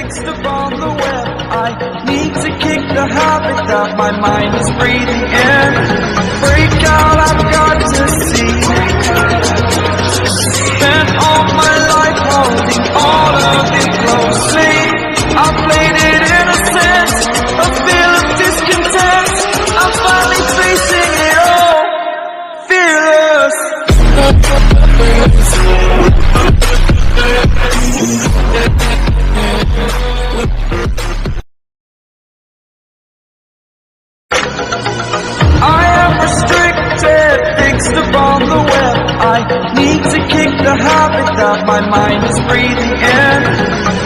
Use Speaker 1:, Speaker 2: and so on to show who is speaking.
Speaker 1: fixed upon the web. I need to kick the habit that my mind is breathing in. Break out, I've got to see. Spent all my life holding all of it closely. I played it innocent, a feel of discontent. I'm finally facing it all, fearless. I am restricted, fixed upon the web. I need to kick the habit that my mind is breathing in.